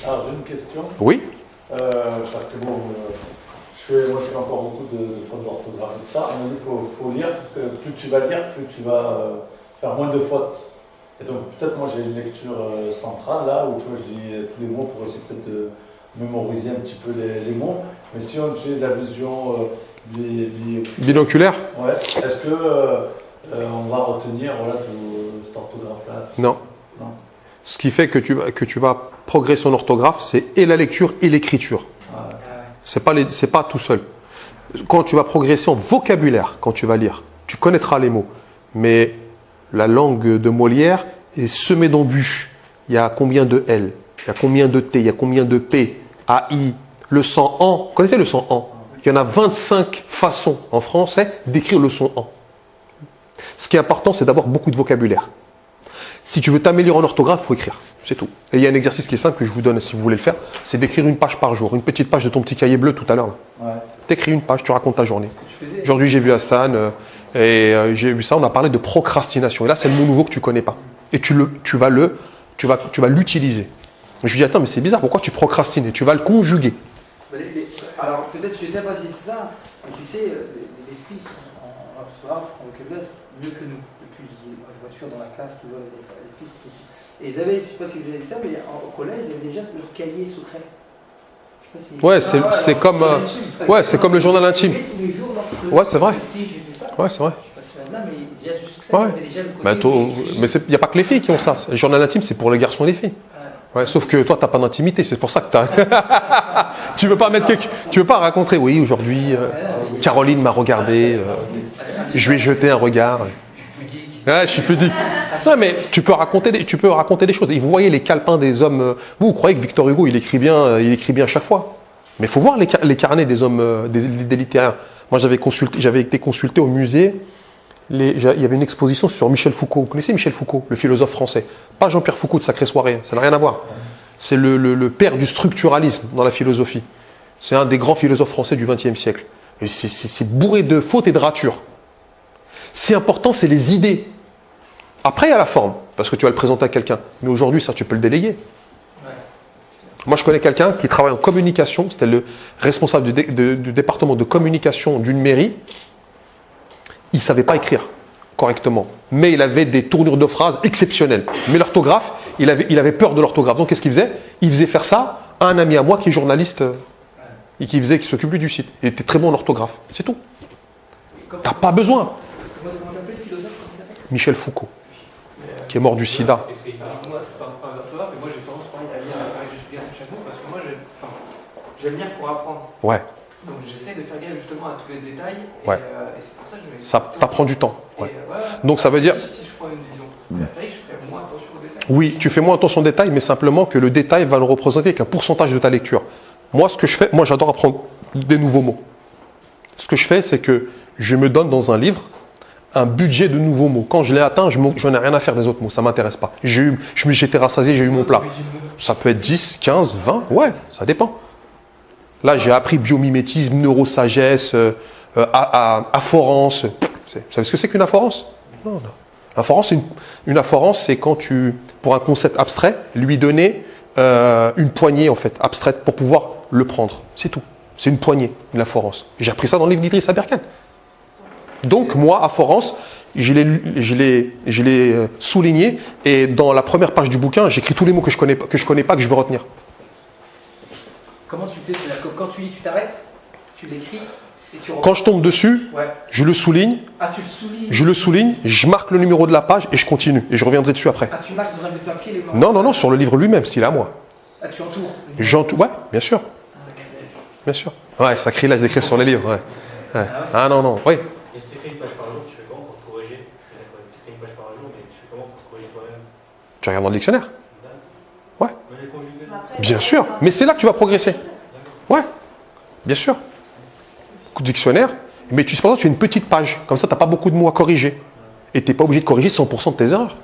Alors j'ai une question. Oui. Parce que bon, moi je fais encore beaucoup de fautes d'orthographe et tout ça. On m'a dit qu'il faut lire, parce que plus tu vas lire, plus tu vas faire moins de fautes. Et donc peut-être moi j'ai une lecture centrale là, où tu vois, je dis tous les mots pour essayer peut-être de mémoriser un petit peu les mots. Mais si on utilise la vision binoculaire. Ouais. Est-ce que on va retenir voilà, tout cette orthographe-là? Non. Non. Ce qui fait que tu vas progresser en orthographe, c'est et la lecture et l'écriture. Ah, ouais. C'est pas tout seul. Quand tu vas progresser en vocabulaire, quand tu vas lire, tu connaîtras les mots. Mais la langue de Molière est semée d'embûches. Il y a combien de L? Il y a combien de T? Il y a combien de P? AI? Le son en. Vous connaissez le son en? Il y en a 25 façons en français d'écrire le son en. Ce qui est important, c'est d'avoir beaucoup de vocabulaire. Si tu veux t'améliorer en orthographe, il faut écrire. C'est tout. Et il y a un exercice qui est simple que je vous donne si vous voulez le faire. C'est d'écrire une page par jour. Une petite page de ton petit cahier bleu tout à l'heure. ouais. Tu écris une page, tu racontes ta journée. Aujourd'hui, j'ai vu Hassan et j'ai vu ça. On a parlé de procrastination. Et là, c'est le mot nouveau que tu ne connais pas. Et tu vas l'utiliser. Je lui dis, attends, mais c'est bizarre. Pourquoi tu procrastines? Et tu vas le conjuguer. Alors, peut-être, je ne sais pas si c'est ça. Mais tu sais, les filles en orthographe, en vocabulaire, mieux que nous. Depuis, je vois toujours dans la classe, tu vois, les filles, tout. Et ils avaient, je ne sais pas si vous avez vu ça, mais au collège, ils avaient déjà leur cahier secret. Ouais, c'est comme, c'est comme le journal intime. Ouais, c'est vrai. Ouais, c'est vrai. Ouais. Mais il n'y a pas que les filles qui ont ça. Le journal intime, c'est pour les garçons et les filles. Ouais, sauf que toi, tu n'as pas d'intimité. C'est pour ça que tu veux pas mettre tu veux pas raconter. Oui, aujourd'hui, Caroline m'a regardé. Je lui ai jeté un regard. Ouais, je suis pudique. Non, mais tu peux raconter des choses. Et vous voyez les calepins des hommes. Vous croyez que Victor Hugo, il écrit bien chaque fois. Mais il faut voir les carnets des hommes, des littéraires. Moi, j'avais été consulté au musée. Il y avait une exposition sur Michel Foucault. Vous connaissez Michel Foucault, le philosophe français? Pas Jean-Pierre Foucault de Sacrée Soirée. Ça n'a rien à voir. C'est le père du structuralisme dans la philosophie. C'est un des grands philosophes français du XXe siècle. Et c'est bourré de fautes et de ratures. C'est important, c'est les idées. Après, il y a la forme, parce que tu vas le présenter à quelqu'un. Mais aujourd'hui, ça, tu peux le déléguer. Ouais. Moi, je connais quelqu'un qui travaille en communication. C'était le responsable du département de communication d'une mairie. Il ne savait pas écrire correctement. Mais il avait des tournures de phrases exceptionnelles. Mais l'orthographe, il avait peur de l'orthographe. Donc, qu'est-ce qu'il faisait? Il faisait faire ça à un ami à moi qui est journaliste et qui s'occupe du site. Il était très bon en orthographe. C'est tout. Tu n'as pas besoin. Michel Foucault, qui est mort du sida. Moi, c'est pas l'orthographe, mais moi j'ai tendance à lire à chaque mot parce que moi j'aime lire pour apprendre. Ouais. Donc j'essaie de faire gaffe justement à tous les détails. Ouais. Et c'est pour ça que je ça t'apprend du temps. Ouais. Donc ça ça veut dire. Si je prends une vision périphérique, je ferai moins attention aux détails. Oui, tu fais moins attention aux détails, mais simplement que le détail va le représenter avec un pourcentage de ta lecture. Moi, ce que je fais, j'adore apprendre des nouveaux mots. Ce que je fais, c'est que je me donne dans un livre un budget de nouveaux mots. Quand je l'ai atteint, je n'en ai rien à faire des autres mots, ça ne m'intéresse pas. J'étais rassasié, j'ai eu mon plat. Ça peut être 10, 15, 20, ouais, ça dépend. Là, j'ai appris biomimétisme, neurosagesse, aphorance. Vous savez ce que c'est qu'une aphorance? Non. Une aphorance, c'est quand pour un concept abstrait, lui donner une poignée en fait, abstraite pour pouvoir le prendre. C'est tout. C'est une poignée, une aphorance. J'ai appris ça dans le livre d'Idriss Aberkan. Donc, moi, aphorance, je l'ai souligné et dans la première page du bouquin, j'écris tous les mots que je connais pas, que je veux retenir. Comment tu fais? C'est-à-dire que quand tu lis, tu t'arrêtes, tu l'écris et tu reprends. Quand je tombe dessus, ouais. Je le souligne. Ah, tu le soulignes? Je le souligne, je marque le numéro de la page et je continue. Et je reviendrai dessus après. Ah, tu marques dans un bout de papier les mots? Non, sur le livre lui-même, s'il est à moi. Ah, tu entoures? J'entoure, ouais, bien sûr. Bien sûr. Ouais, sacrilège d'écrire sur les livres, ouais. Ah non, oui. Et si tu écris une page par jour, tu fais comment pour te corriger? Tu écris une page par jour, mais tu fais comment pour te corriger toi-même? Tu regardes dans le dictionnaire. Ouais. Bien sûr, mais c'est là que tu vas progresser. Ouais, bien sûr. Dictionnaire, mais tu as une petite page, comme ça tu n'as pas beaucoup de mots à corriger. Et tu n'es pas obligé de corriger 100% de tes erreurs.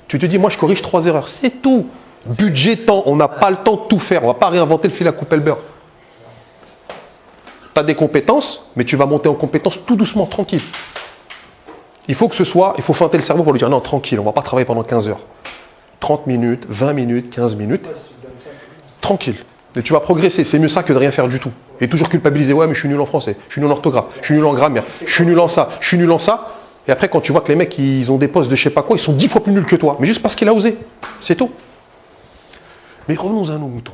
Tu te dis, moi je corrige 3 erreurs, c'est tout. Budget temps, on n'a pas le temps de tout faire, on ne va pas réinventer le fil à couper le beurre. Tu as des compétences, mais tu vas monter en compétences tout doucement, tranquille. Il faut feinter le cerveau pour lui dire, non, tranquille, on ne va pas travailler pendant 15 heures. 30 minutes, 20 minutes, 15 minutes. tranquille. Et tu vas progresser. C'est mieux ça que de rien faire du tout. Et toujours culpabiliser. Ouais, mais je suis nul en français, je suis nul en orthographe, je suis nul en grammaire, je suis nul en ça, je suis nul en ça. Et après, quand tu vois que les mecs, ils ont des postes de je sais pas quoi, ils sont 10 fois plus nuls que toi. Mais juste parce qu'il a osé. C'est tout. Mais revenons à nos moutons.